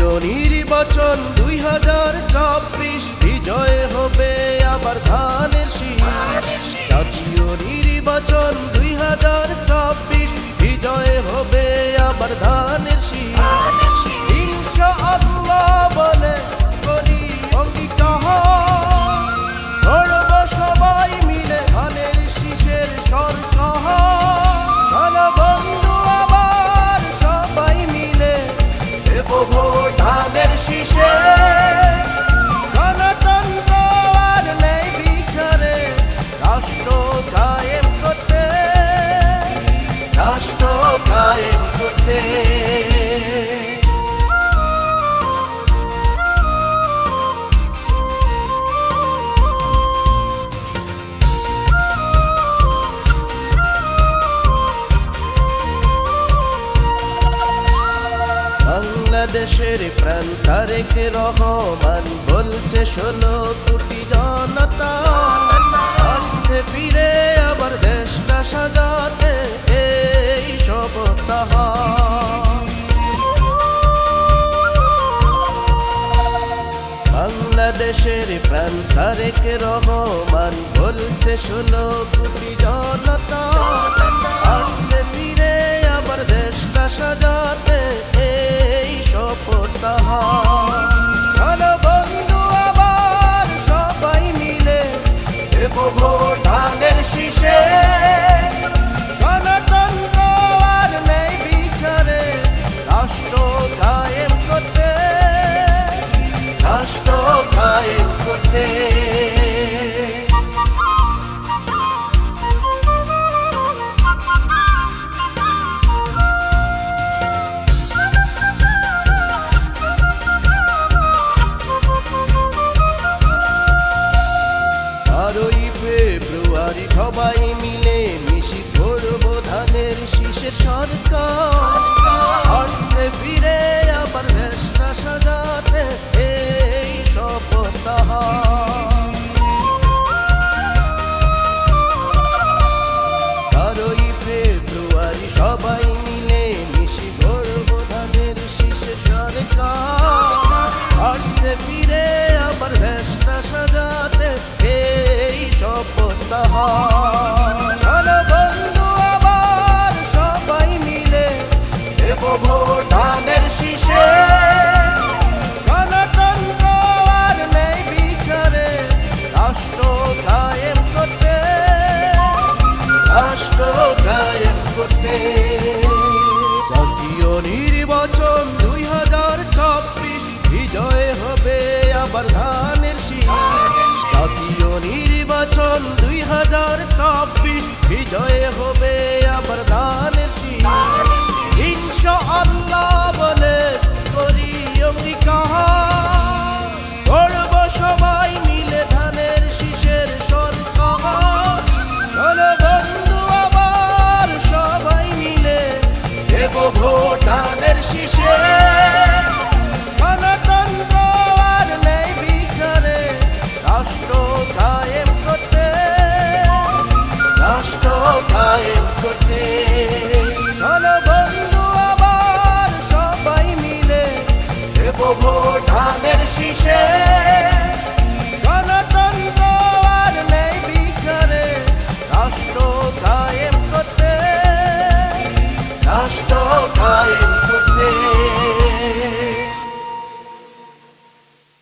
জাতীয় নির্বাচন 2024 বিজয় হবে আবার ধানের শীষ। জাতীয় নির্বাচন 2024 বিজয় হবে আবার ধানের শীষ। ইনশাআল্লাহ বলে করি অঙ্গীকার, করব সবাই মিলে ধানের শীষের সরকার। চলো বন্ধু আবার সবাই মিলে দেব ভোট ধানের শীষে। গণতন্ত্র আর নেই বিচারে, রাষ্ট্র কায়েম করতে, রাষ্ট্র কায়েম করতে। বাংলাদেশের প্রাণ তারেক রহমান বলছে 16 কোটি জনতা আসছে ফিরে আবার দেশটা সাজাতে এই সপ্তাহ। বাংলাদেশের প্রাণ তারেক রহমান বলছে 16 কোটি জনতা আসছে ফিরে আবার দেশটা সাজাতে এই সপ্তাহ। চলো বন্ধু আবার সবাই মিলে দেব ভোট ধানের শীষে। গণতন্ত্র আর নেই বিচারে, রাষ্ট্র কায়েম করতে, রাষ্ট্র কায়েম করতে। ফেব্রুয়ারি সবাই মিলে মিশি করব ধানের শীষের সরকার আসছে ফিরে আবার দেশটা সাজাতে এই সপ্তাহ। ফেব্রুয়ারি সবাই মিলে মিশি করব ধানের শীষের সরকার আসছে ফিরে আবার দেশটা সাজাতে এই সপ্তাহ। চলো বন্ধু আবার সবাই মিলে দেব ভোট ধানের শীষে। গণতন্ত্র আর নেই বিচারে, রাষ্ট্র কায়েম করতে, রাষ্ট্র কায়েম করতে। জাতীয় নির্বাচন 2024 বিজয় হবে আবার ধানের শীষ। জাতীয় নির্বাচন 2024 বিজয় হবে